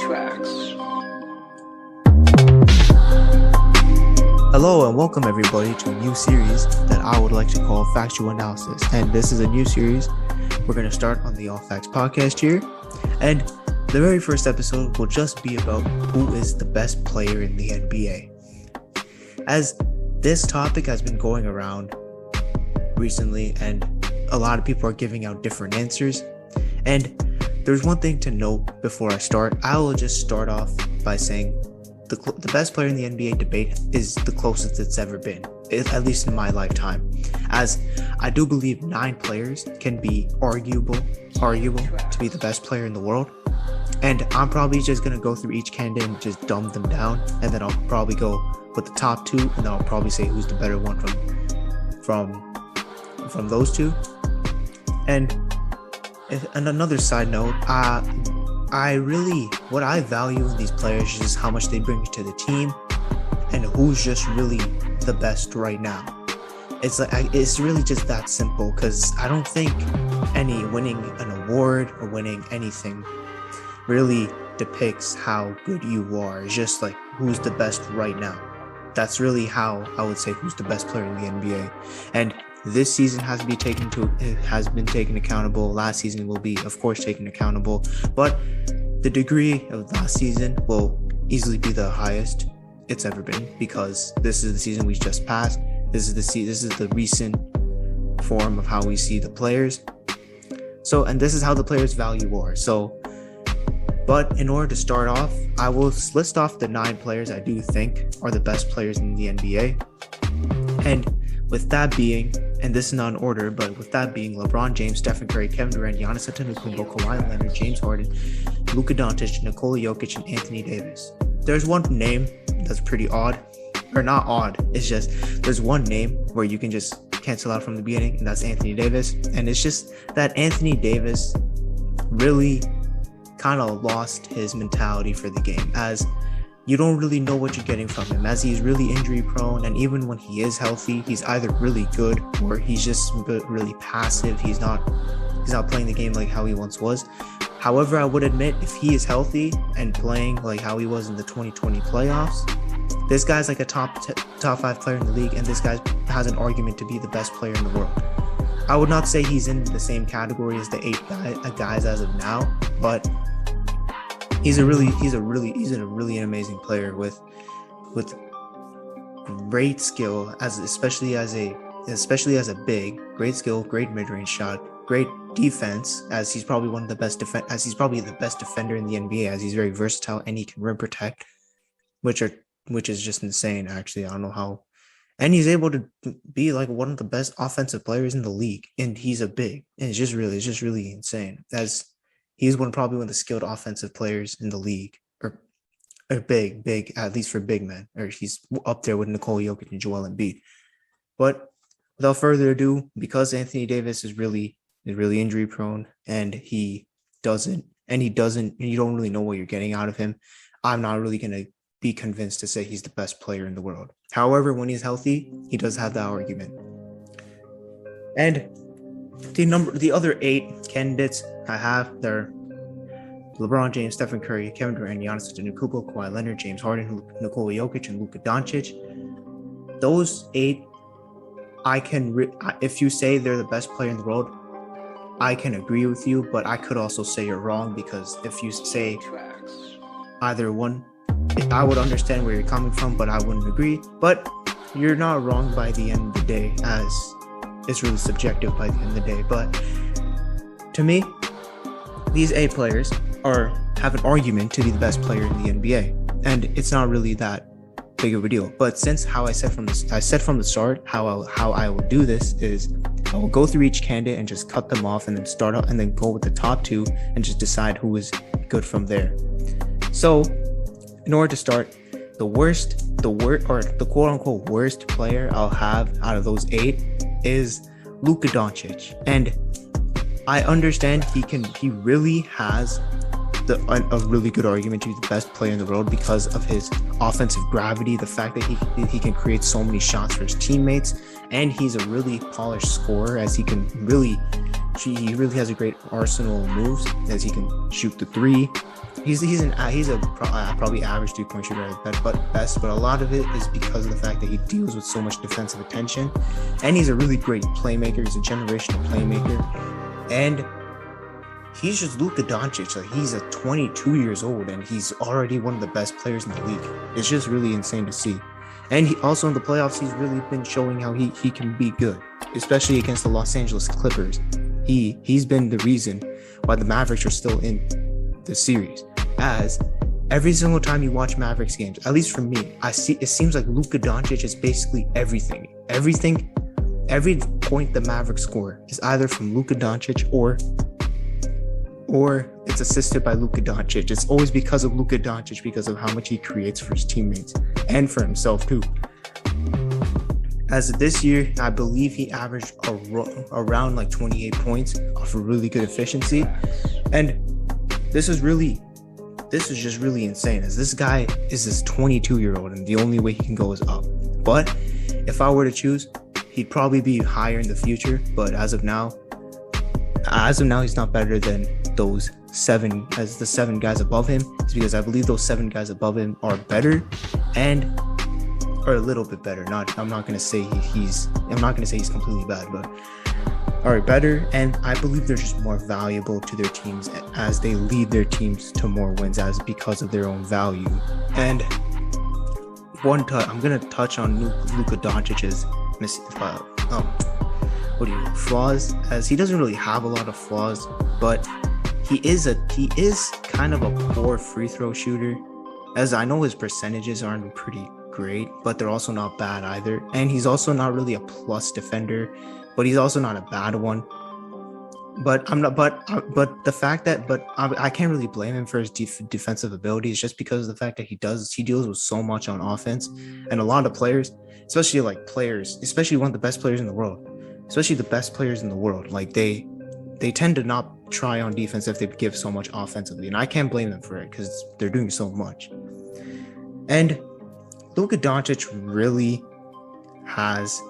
tracks. Hello and welcome everybody to a new series that I would like to call Factual Analysis. And this is a new series we're going to start on the All Facts podcast here. And the very first episode will just be about who is the best player in the NBA. As this topic has been going around recently and a lot of people are giving out different answers. And there's one thing to note before I start. I will just start off by saying the best player in the NBA debate is the closest it's ever been, at least in my lifetime, as I do believe 9 players can be arguable to be the best player in the world. And I'm probably just going to go through each candidate and just dumb them down, and then I'll probably go with the top 2, and then I'll probably say who's the better one from those 2. And another side note, what I value in these players is how much they bring to the team and who's just really the best right now. It's really just that simple, because I don't think any winning an award or winning anything really depicts how good you are. It's just like who's the best right now. That's really how I would say who's the best player in the NBA. And this season has been taken accountable. Last season will be, of course, taken accountable. But the degree of last season will easily be the highest it's ever been, because this is the season we just passed. This is the recent form of how we see the players. So, and this is how the players' value are. So, but in order to start off, I will list off the 9 players I do think are the best players in the NBA. And with that being, and this is not in order, but with that being LeBron James, Stephen Curry, Kevin Durant, Giannis Antetokounmpo, Kawhi Leonard, James Harden, Luka Doncic, Nikola Jokic, and Anthony Davis. There's one name that's pretty odd, or not odd, it's just there's one name where you can just cancel out from the beginning, and that's Anthony Davis. And it's just that Anthony Davis really kind of lost his mentality for the game, as you don't really know what you're getting from him, as he's really injury prone, and even when he is healthy, he's either really good or he's just really passive. He's not playing the game like how he once was. However, I would admit, if he is healthy and playing like how he was in the 2020 playoffs, this guy's like a top 5 player in the league, and this guy has an argument to be the best player in the world. I would not say he's in the same category as the 8 guys as of now, but he's a really amazing player with great skill, especially as a big, great skill, great mid-range shot, great defense, as he's probably the best defender in the NBA, as he's very versatile and he can rim protect, which is just insane. Actually, I don't know how, and he's able to be like one of the best offensive players in the league, and he's a big, and it's just really insane, as he's probably one of the skilled offensive players in the league, or big, at least for big men, or he's up there with Nikola Jokic and Joel Embiid. But without further ado, because Anthony Davis is really injury prone, and you don't really know what you're getting out of him, I'm not really going to be convinced to say he's the best player in the world. However, when he's healthy, he does have that argument. And the other 8 candidates I have, they're LeBron James, Stephen Curry, Kevin Durant, Giannis Antetokounmpo, Kawhi Leonard, James Harden, Nikola Jokic, and Luka Doncic. Those 8, if you say they're the best player in the world, I can agree with you, but I could also say you're wrong, because if you say either one, I would understand where you're coming from, but I wouldn't agree. But you're not wrong by the end of the day, as it's really subjective by the end of the day. But to me, these 8 players have an argument to be the best player in the NBA, and it's not really that big of a deal. But since I said from the start how I will do this is I will go through each candidate and just cut them off, and then start out and then go with the top 2 and just decide who is good from there. So, in order to start, the quote unquote worst player I'll have out of those 8 is Luka Doncic. And I understand he really has a really good argument to be the best player in the world because of his offensive gravity, the fact that he can create so many shots for his teammates, and he's a really polished scorer, as he can really he really has a great arsenal of moves, as he can shoot the three. He's a probably average 3-point shooter at best, but a lot of it is because of the fact that he deals with so much defensive attention, and he's a really great playmaker. He's a generational playmaker, and he's just Luka Doncic. Like, he's 22 years old, and he's already one of the best players in the league. It's just really insane to see. And he also in the playoffs, he's really been showing how he can be good, especially against the Los Angeles Clippers. He's been the reason why the Mavericks are still in the series. As every single time you watch Mavericks games, at least for me, it seems like Luka Doncic is basically everything. Every point the Mavericks score is either from Luka Doncic or it's assisted by Luka Doncic. It's always because of Luka Doncic, because of how much he creates for his teammates and for himself too. As of this year, I believe he averaged around like 28 points off a really good efficiency. And this is just really insane, as this guy is this 22-year-old and the only way he can go is up. But if I were to choose, he'd probably be higher in the future. But as of now, he's not better than those the seven guys above him. It's because I believe those 7 guys above him are better and are a little bit better. I'm not gonna say he's completely bad, but are better, and I believe they're just more valuable to their teams as they lead their teams to more wins because of their own value. And I'm gonna touch on Luka Doncic's flaws, as he doesn't really have a lot of flaws, but he is kind of a poor free throw shooter, as I know his percentages aren't pretty great, but they're also not bad either. And he's also not really a plus defender, but he's also not a bad one. But I can't really blame him for his defensive abilities, just because of the fact that he deals with so much on offense, and a lot of players, especially one of the best players in the world, like they tend to not try on defense if they give so much offensively, and I can't blame them for it because they're doing so much. And Luka Doncic really has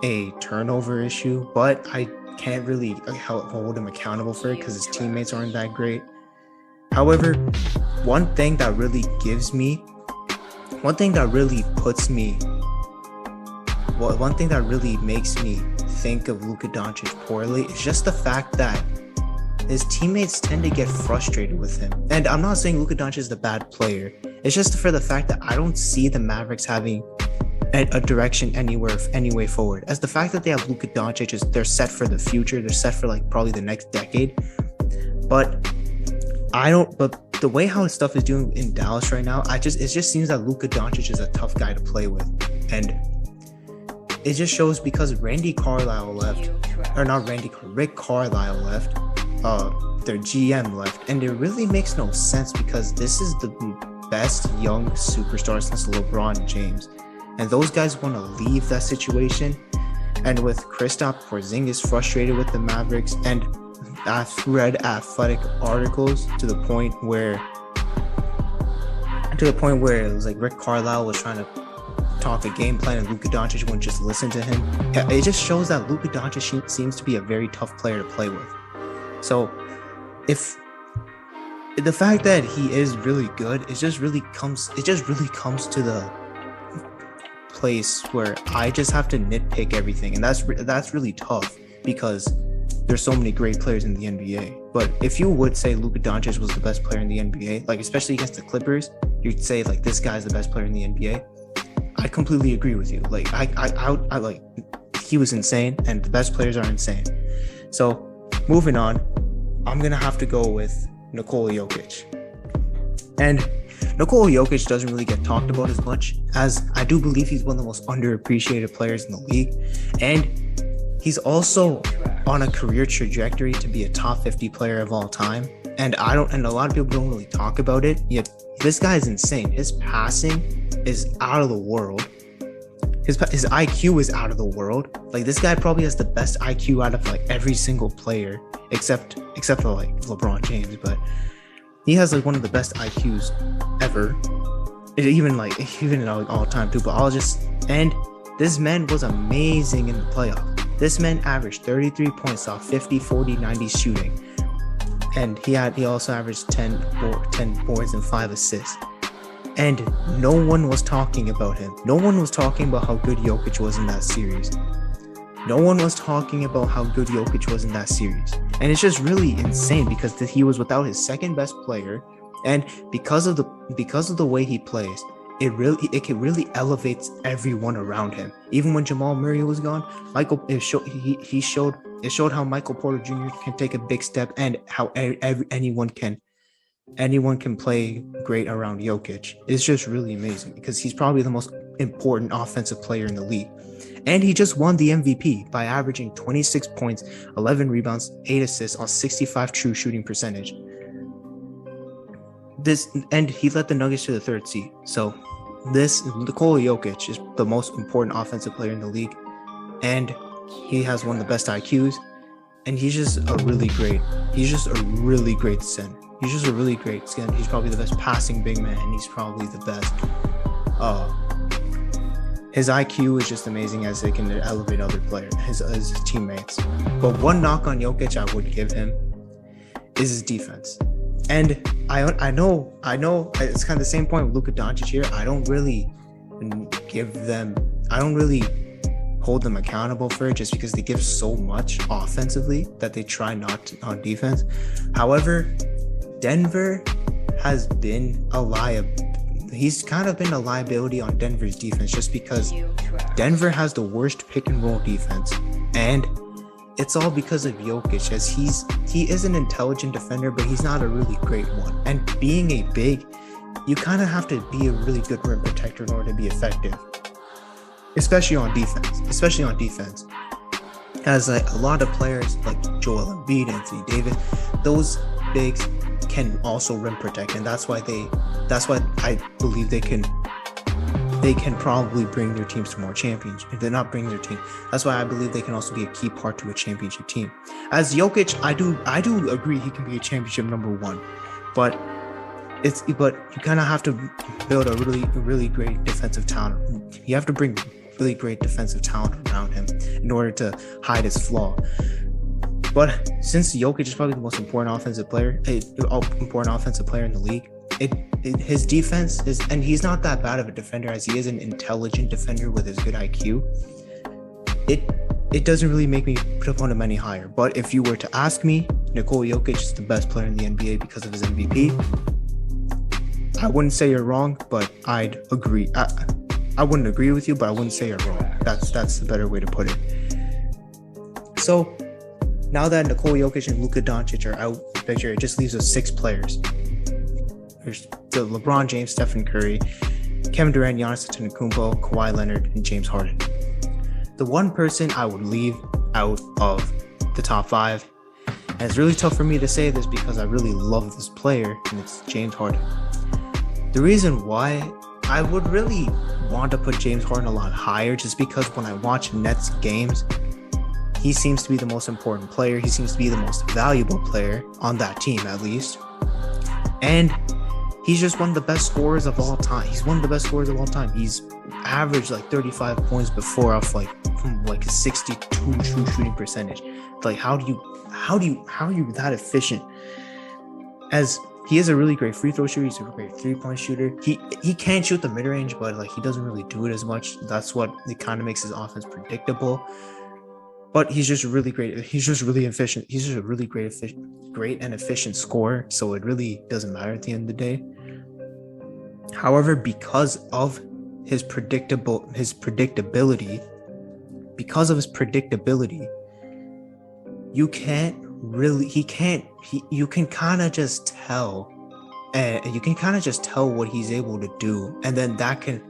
a turnover issue, but I can't really hold him accountable for it because his teammates aren't that great. However, one thing that really makes me think of Luka Doncic poorly is just the fact that his teammates tend to get frustrated with him. And I'm not saying Luka Doncic is the bad player. It's just for the fact that I don't see the Mavericks having a direction any way forward. As the fact that they have Luka Doncic they're set for the future. They're set for like probably the next decade. But the way how stuff is doing in Dallas right now, it just seems that Luka Doncic is a tough guy to play with. And it just shows because Rick Carlisle left, their GM left, and it really makes no sense because this is the best young superstar since LeBron James, and those guys want to leave that situation. And with Kristaps Porzingis frustrated with the Mavericks, and I've read athletic articles to the point where it was like Rick Carlisle was trying to talk a game plan and Luka Doncic wouldn't just listen to him. It just shows that Luka Doncic seems to be a very tough player to play with. So if the fact that he is really good, it just really comes to the place where I just have to nitpick everything, and that's really tough because there's so many great players in the NBA. But if you would say Luka Doncic was the best player in the NBA, like especially against the Clippers, you'd say like this guy's the best player in the NBA. I completely agree with you. Like I like he was insane, and the best players are insane. So moving on, I'm gonna have to go with Nikola Jokic. And Nikola Jokic doesn't really get talked about as much, as I do believe he's one of the most underappreciated players in the league, and he's also on a career trajectory to be a top 50 player of all time. And a lot of people don't really talk about it, yet this guy is insane. His passing is out of the world. His IQ is out of the world. Like, this guy probably has the best IQ out of like every single player except for like LeBron James, but he has like one of the best IQs ever. Even in all time too. But and this man was amazing in the playoffs. This man averaged 33 points off 50, 40, 90 shooting. And he also averaged 10 boards and 5 assists. And no one was talking about him. No one was talking about how good Jokic was in that series. No one was talking about how good Jokic was in that series. And it's just really insane because he was without his second best player. And because of the way he plays, it really elevates everyone around him. Even when Jamal Murray was gone, it showed how Michael Porter Jr. can take a big step and how anyone can play great around Jokic. It's just really amazing because he's probably the most important offensive player in the league. And he just won the MVP by averaging 26 points, 11 rebounds, 8 assists on 65 true shooting percentage. And he led the Nuggets to the 3rd seed. So Nikola Jokic is the most important offensive player in the league, and he has one of the best IQs, and he's just a really great center. He's just a really great center. He's probably the best passing big man, and he's probably the best. His IQ is just amazing as it can elevate other players, his teammates. But one knock on Jokic I would give him is his defense. And I know it's kind of the same point with Luka Doncic here. I don't really hold them accountable for it just because they give so much offensively that they try not to on defense. However, Denver has been he's kind of been a liability on Denver's defense just because Denver has the worst pick and roll defense, and it's all because of Jokic, as he is an intelligent defender, but he's not a really great one. And being a big, you kind of have to be a really good rim protector in order to be effective, especially on defense. As like a lot of players like Joel Embiid, Anthony Davis, those bigs can also rim protect, and that's why I believe they can probably bring their teams to more championships. If they're not bringing their team, that's why I believe they can also be a key part to a championship team. As Jokic, I do agree he can be a championship number 1, but you kind of have to build a really great defensive talent. You have to bring really great defensive talent around him in order to hide his flaw. But since Jokic is probably the most important offensive player in the league, his defense is, and he's not that bad of a defender as he is an intelligent defender with his good IQ. It doesn't really make me put him any higher. But if you were to ask me, Nikola Jokic is the best player in the NBA because of his MVP. I wouldn't say you're wrong, but I'd agree. I wouldn't agree with you, but I wouldn't say you're wrong. That's the better way to put it. So now that Nikola Jokic and Luka Doncic are out of the picture, it just leaves us 6 players. There's the LeBron James, Stephen Curry, Kevin Durant, Giannis Antetokounmpo, Kawhi Leonard, and James Harden. The one person I would leave out of the top 5, and it's really tough for me to say this because I really love this player, and it's James Harden. The reason why I would really want to put James Harden a lot higher, just because when I watch Nets games, he seems to be the most important player. He seems to be the most valuable player on that team, at least. And he's just one of the best scorers of all time. He's averaged like 35 points before off from a 62 true shooting percentage. Like, how are you that efficient? As he is a really great free throw shooter, he's a great 3-point shooter. He can shoot the mid range, but he doesn't really do it as much. That's what it kind of makes his offense predictable. But he's just really great. He's just really efficient. He's just a really great and efficient scorer. So it really doesn't matter at the end of the day. However, because of his predictability, you can kind of just tell what he's able to do, and then that can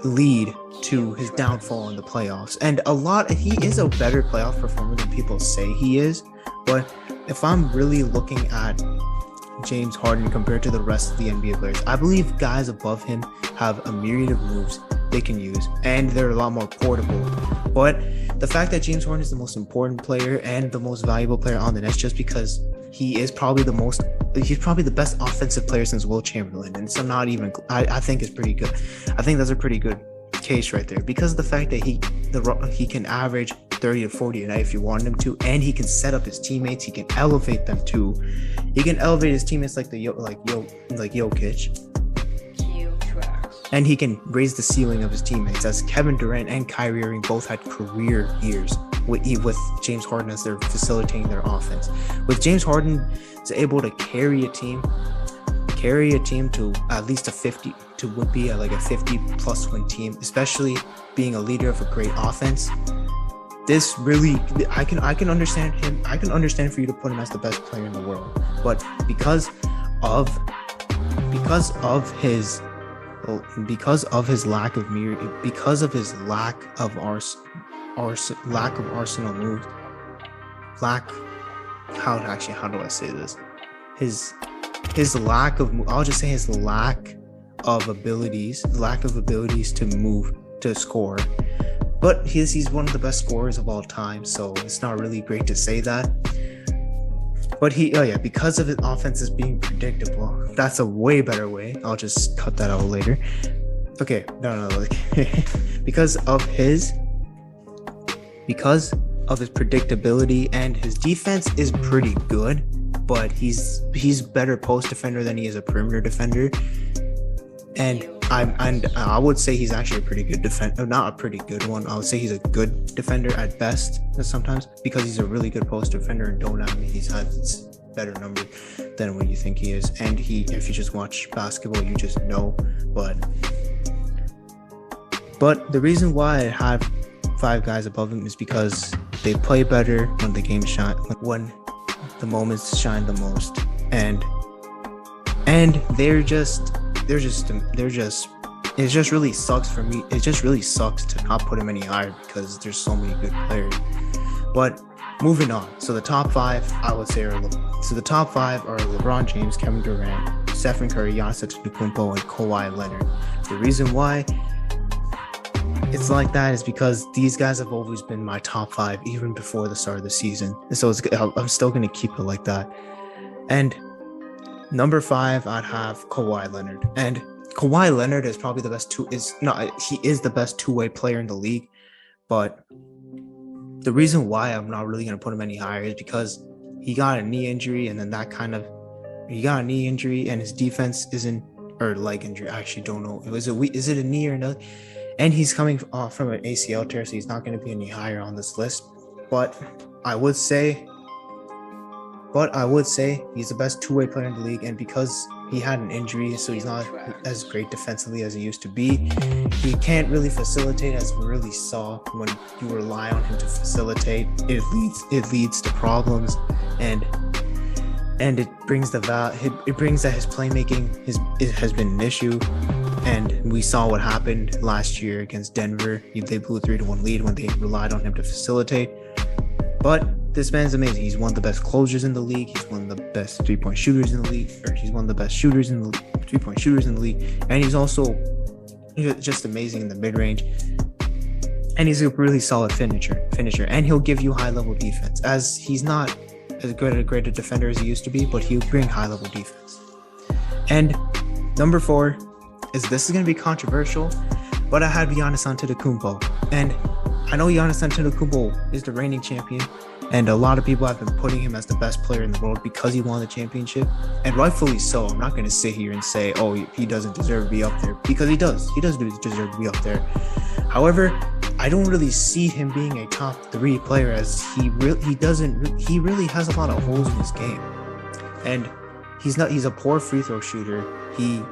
lead to his downfall in the playoffs. And he is a better playoff performer than people say he is. But if I'm really looking at James Harden compared to the rest of the NBA players, I believe guys above him have a myriad of moves they can use, and they're a lot more portable. But the fact that James Harden is the most important player and the most valuable player on the Nets, just because he's probably the best offensive player since Will Chamberlain, and so I think is pretty good. I think that's a pretty good case right there, because of the fact that he can average 30 to 40 a night if you want him to, and he can set up his teammates. He can elevate them too. He can elevate his teammates like Jokic. And he can raise the ceiling of his teammates, as Kevin Durant and Kyrie Irving both had career years with James Harden as they're facilitating their offense. With James Harden is able to carry a team to at least a 50, to would be like a 50 plus win team, especially being a leader of a great offense. This really, I can understand him. I can understand for you to put him as the best player in the world, but because of his lack of arsenal moves, how do I say this? His lack of abilities to move, to score. But he's one of the best scorers of all time, so it's not really great to say that. But because of his offense is being predictable, that's a way better way. I'll just cut that out later. Okay, no, because of his predictability, and his defense is pretty good, but he's better post defender than he is a perimeter defender. And I would say he's actually a pretty good defender, not a pretty good one. I would say he's a good defender at best sometimes, because he's a really good post defender, and he's had better numbers than what you think he is. And if you just watch basketball, you just know. But the reason why I have 5 guys above him is because they play better when the game shine, when the moments shine the most, and it just really sucks for me. It just really sucks to not put him any higher, because there's so many good players. But moving on, so the top 5 I would say are LeBron James, Kevin Durant, Stephen Curry, Giannis Antetokounmpo, and Kawhi Leonard. The reason why it's like that is because these guys have always been my top 5 even before the start of the season. So I'm still going to keep it like that. And number 5, I'd have Kawhi Leonard. And Kawhi Leonard is probably the best he is the best two-way player in the league. But the reason why I'm not really going to put him any higher is because he got a knee injury, and then he got a knee injury, and his defense isn't, or leg injury, I actually don't know. Is it a knee or another? And he's coming off from an ACL tear, so he's not going to be any higher on this list. But I would say he's the best two-way player in the league, and because he had an injury, so he's not as great defensively as he used to be. He can't really facilitate, as we really saw when you rely on him to facilitate. It leads to problems, and it brings that his playmaking has been an issue. And we saw what happened last year against Denver. They blew a 3-1 lead when they relied on him to facilitate. But this man's amazing. He's one of the best closers in the league. He's one of the best three-point shooters in the league. He's one of the best shooters in the three-point shooters in the league. And he's also just amazing in the mid-range. And he's a really solid finisher. And he'll give you high-level defense, as he's not as great a defender as he used to be, but he'll bring high-level defense. And number 4 this is going to be controversial, but I had Giannis Antetokounmpo. And I know Giannis Antetokounmpo is the reigning champion, and a lot of people have been putting him as the best player in the world because he won the championship, and rightfully so. I'm not going to sit here and say, oh, he doesn't deserve to be up there, because he does deserve to be up there. However, I don't really see him being a top 3 player, as he really has a lot of holes in his game, and he's a poor free throw shooter. He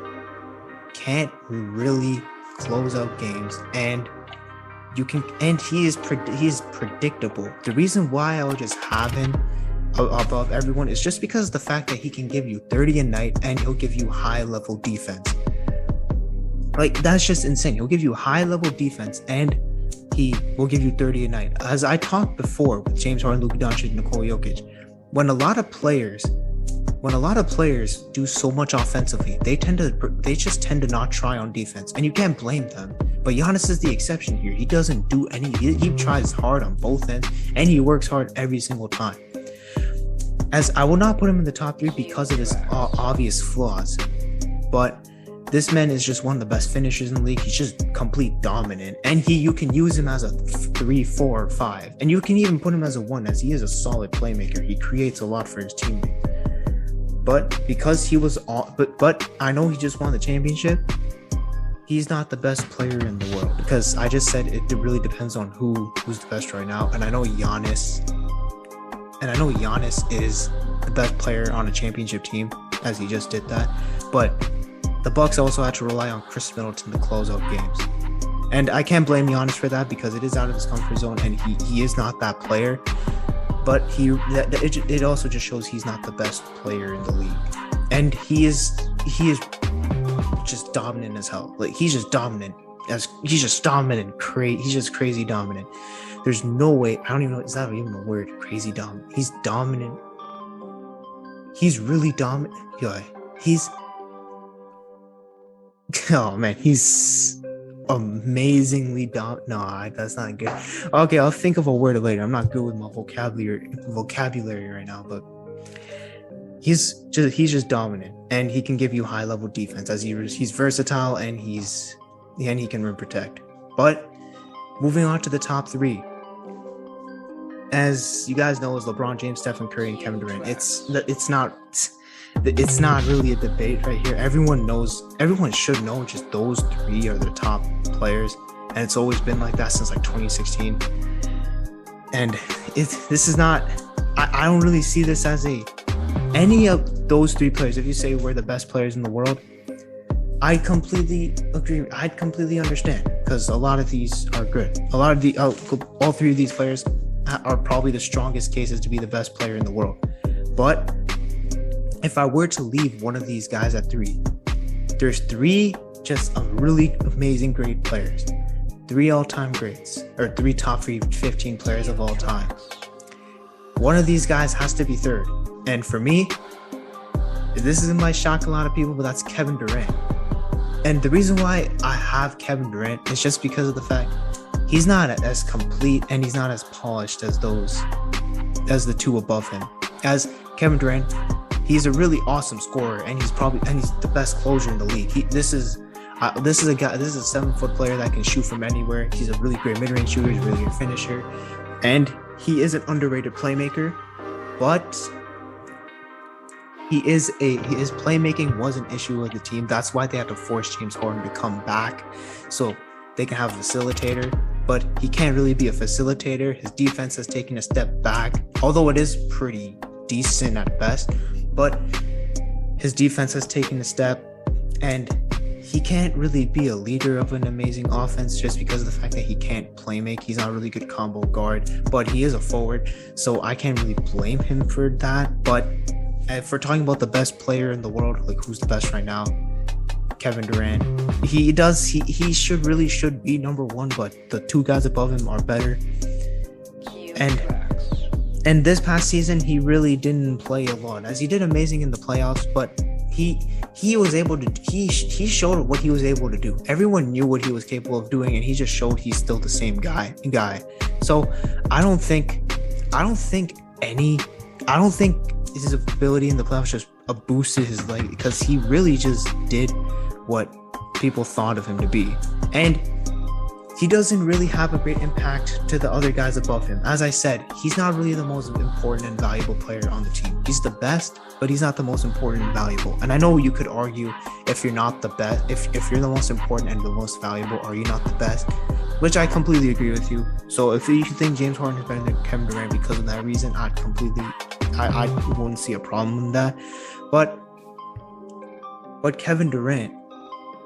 can't really close out games, and he is predictable. The reason why I would just have him above everyone is just because of the fact that he can give you 30 a night, and he'll give you high level defense. Like, that's just insane. He'll give you high level defense, and he will give you 30 a night. As I talked before with James Harden, Luka Doncic, and Nikola Jokic, when a lot of players do so much offensively, they just tend to not try on defense, and you can't blame them. But Giannis is the exception here. He doesn't do any. He tries hard on both ends, and he works hard every single time. As I will not put him in the top 3 because of his obvious flaws, but This man is just one of the best finishers in the league. He's just complete dominant. And you can use him as a 3, 4, or 5. And you can even put him as a 1, as he is a solid playmaker. He creates a lot for his teammates. But because he was all, but I know he just won the championship, he's not the best player in the world. Because I just said it really depends on who's the best right now. And I know Giannis is the best player on a championship team, as he just did that. But the Bucks also had to rely on Chris Middleton to close out games. And I can't blame Giannis for that, because it is out of his comfort zone and he is not that player. But it also just shows he's not the best player in the league. And he is just dominant as hell. Like, he's just dominant. He's just dominant. He's just crazy dominant. There's no way. I don't even know. Is that even a word? Crazy dominant. He's dominant. He's really dominant. Yeah, oh man, he's amazingly dominant. No, that's not good. Okay, I'll think of a word later. I'm not good with my vocabulary right now, but he's just dominant, and he can give you high level defense, as he's versatile, and he can rim protect. But moving on to the top 3, as you guys know, is LeBron James, Stephen Curry, and Kevin Durant. It's not really a debate right here. Everyone should know just those 3 are the top players, and it's always been like that since like 2016. And this is not. I don't really see this as any of those 3 players. If you say we're the best players in the world, I completely agree. I'd completely understand, because a lot of these are good. All 3 of these players are probably the strongest cases to be the best player in the world. But if I were to leave one of these guys at 3, there's 3 just really amazing great players. 3 all-time greats, or 3 top 15 players of all time. One of these guys has to be 3rd. And for me, this might shock a lot of people, but that's Kevin Durant. And the reason why I have Kevin Durant is just because of the fact he's not as complete and he's not as polished as the 2 above him. As Kevin Durant, he's a really awesome scorer, and he's the best closer in the league. This is a 7-foot player that can shoot from anywhere. He's a really great mid-range shooter. He's a really good finisher, and he is an underrated playmaker. But his playmaking was an issue with the team. That's why they had to force James Harden to come back, so they can have a facilitator. But he can't really be a facilitator. His defense has taken a step back, although it is pretty decent at best. But his defense has taken a step, and he can't really be a leader of an amazing offense just because of the fact that he can't play make. He's not a really good combo guard, but he is a forward, so I can't really blame him for that. But if we're talking about the best player in the world, like who's the best right now, Kevin Durant. He should be number 1, but the 2 guys above him are better. And this past season, he really didn't play a lot, as he did amazing in the playoffs, but he was able to, he showed what he was able to do. Everyone knew what he was capable of doing, and he just showed he's still the same guy. So I don't think his ability in the playoffs just boosted his leg, because he really just did what people thought of him to be. And he doesn't really have a great impact to the other guys above him. As I said, he's not really the most important and valuable player on the team. He's the best, but he's not the most important and valuable. And I know you could argue, if you're not the best, if you're the most important and the most valuable, are you not the best? Which I completely agree with you. So if you think James Harden is better than Kevin Durant because of that reason, I wouldn't see a problem with that. But Kevin Durant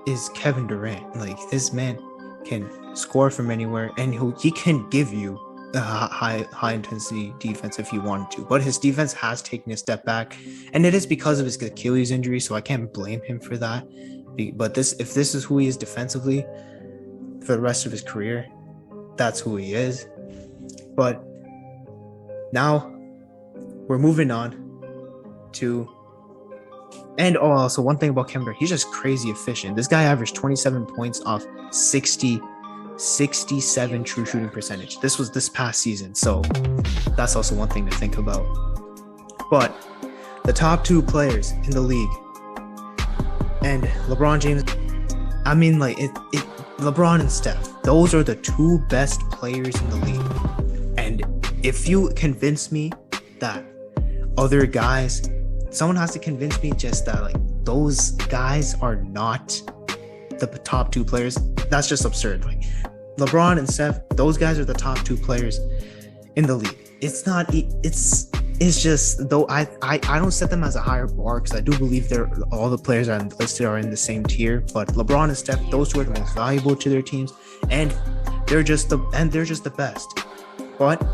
is Kevin Durant. Like, this man can score from anywhere, and he can give you a high intensity defense if he wanted to. But his defense has taken a step back, and it is because of his Achilles injury, so I can't blame him for that. But if this is who he is defensively for the rest of his career, that's who he is. But now we're moving on to, and also one thing about Kevin Durant, he's just crazy efficient. This guy averaged 27 points off 67 true shooting percentage. This was this past season, so that's also one thing to think about. But the top 2 players in the league, And LeBron James, I mean, like LeBron and Steph, those are the two best players in the league. And if you convince me that other guys, someone has to convince me just that like those guys are not the top two players, that's just absurd. Like LeBron and Steph, those guys are the top two players in the league. It's just, though I don't set them as a higher bar because I do believe all the players that are listed are in the same tier. But LeBron and Steph, those two are the most valuable to their teams, and they're just the best. But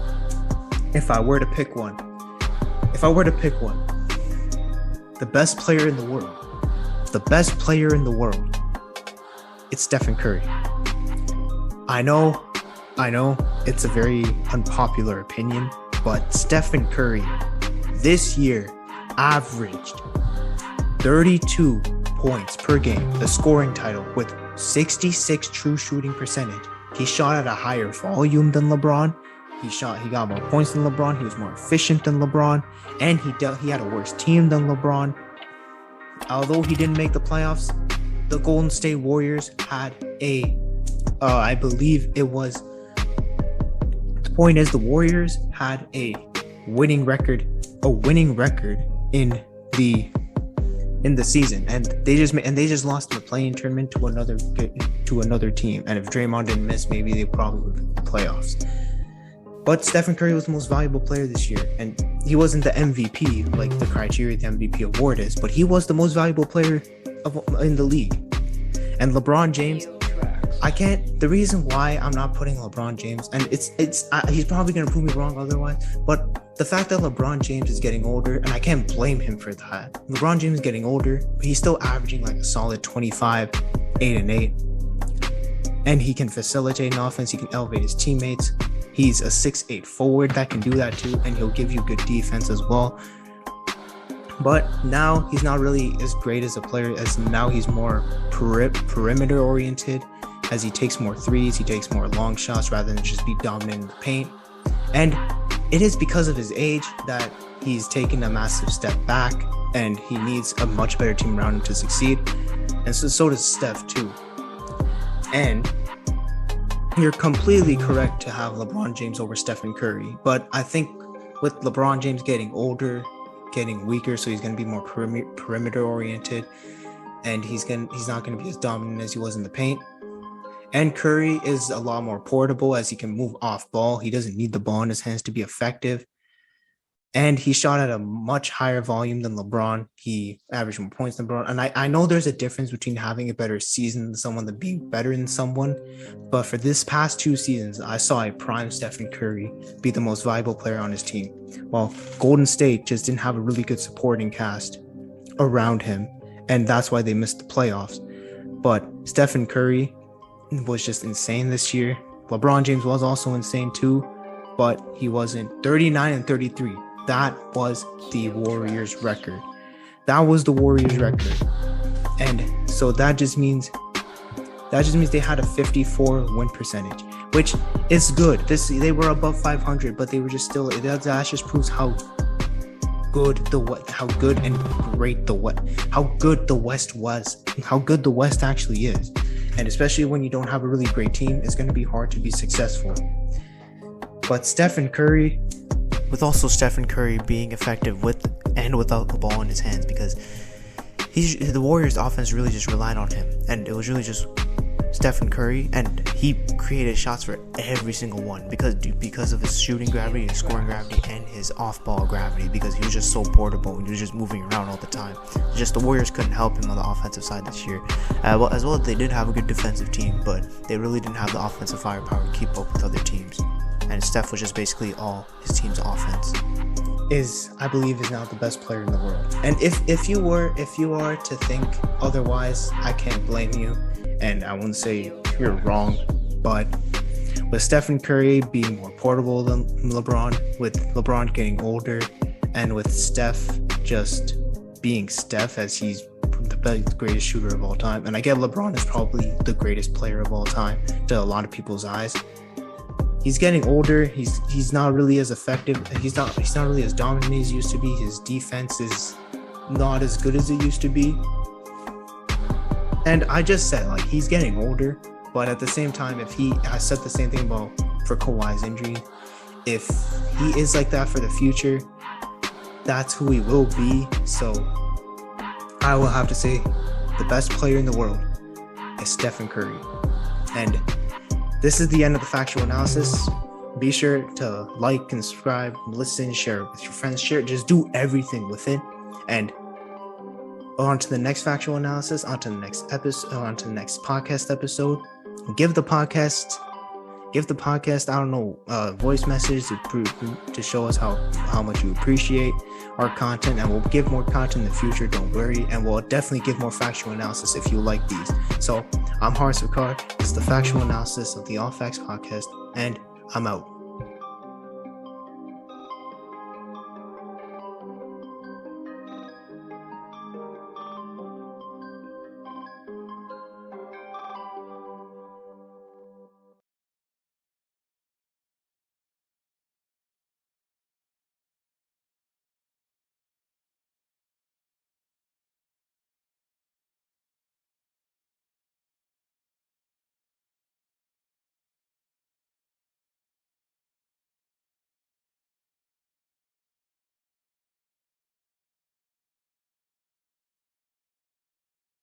if I were to pick one, the best player in the world, it's Stephen Curry. I know it's a very unpopular opinion, but Stephen Curry this year averaged 32 points per game, the scoring title, with 66 true shooting percentage. He shot at a higher volume than LeBron. He got more points than LeBron. He was more efficient than LeBron, and he had a worse team than LeBron. Although he didn't make the playoffs, the Golden State Warriors had I believe it was. The point is, the Warriors had a winning record in the season, and they just lost in the play-in tournament to another team. And if Draymond didn't miss, maybe they probably would have been in the playoffs. But Stephen Curry was the most valuable player this year, and he wasn't the MVP like the criteria the MVP award is, but he was the most valuable player in the league. And LeBron James, the reason why I'm not putting LeBron James, and he's probably going to prove me wrong otherwise, but the fact that LeBron James is getting older, and I can't blame him for that. LeBron James is getting older, but he's still averaging like a solid 25, 8 and 8. And he can facilitate an offense, he can elevate his teammates. He's a 6'8" forward that can do that too, and he'll give you good defense as well. But now he's not really as great as a player, as now he's more perimeter oriented, as he takes more threes, he takes more long shots rather than just be dominant in the paint. And it is because of his age that he's taken a massive step back, and he needs a much better team around him to succeed. And so does Steph too. And you're completely correct to have LeBron James over Stephen Curry, but I think with LeBron James getting older, getting weaker, so he's going to be more perimeter oriented, and he's not going to be as dominant as he was in the paint. And Curry is a lot more portable, as he can move off ball. He doesn't need the ball in his hands to be effective. And he shot at a much higher volume than LeBron. He averaged more points than LeBron. And I know there's a difference between having a better season than someone than being better than someone. But for this past 2 seasons, I saw a prime Stephen Curry be the most valuable player on his team, while Golden State just didn't have a really good supporting cast around him. And that's why they missed the playoffs. But Stephen Curry was just insane this year. LeBron James was also insane too, but he wasn't. 39 and 33. That was the Warriors record. And so that just means they had a 54 win percentage, which is good. They were above 500, but they were just still, that just proves how good the West was, how good the West actually is. And especially when you don't have a really great team, it's going to be hard to be successful. But Stephen Curry, with also Stephen Curry being effective with and without the ball in his hands, because the Warriors offense really just relied on him, and it was really just Stephen Curry, and he created shots for every single one because of his shooting gravity, his scoring gravity, and his off-ball gravity, because he was just so portable and he was just moving around all the time. Just the Warriors couldn't help him on the offensive side this year. As well, they did have a good defensive team, but they really didn't have the offensive firepower to keep up with other teams. And Steph was just basically all his team's offense. I believe is now the best player in the world. And if you are to think otherwise, I can't blame you, and I wouldn't say you're wrong. But with Stephen Curry being more portable than LeBron, with LeBron getting older, and with Steph just being Steph, as he's the greatest shooter of all time, and I get LeBron is probably the greatest player of all time to a lot of people's eyes. He's getting older. He's not really as effective. He's not really as dominant as he used to be. His defense is not as good as it used to be. And I just said, like, he's getting older, but at the same time, I said the same thing about for Kawhi's injury. If he is like that for the future, that's who he will be. So I will have to say the best player in the world is Stephen Curry. And this is the end of the factual analysis. Be sure to like and subscribe, listen, share it with your friends, just do everything with it. And on to the next factual analysis, on to the next episode, on to the next podcast episode. Give the podcast, I don't know, voice message to show us how much you appreciate our content, and we'll give more content in the future, don't worry, and we'll definitely give more factual analysis if you like these. So I'm Haris Vakar. This is the factual analysis of the All Facts podcast, and I'm out.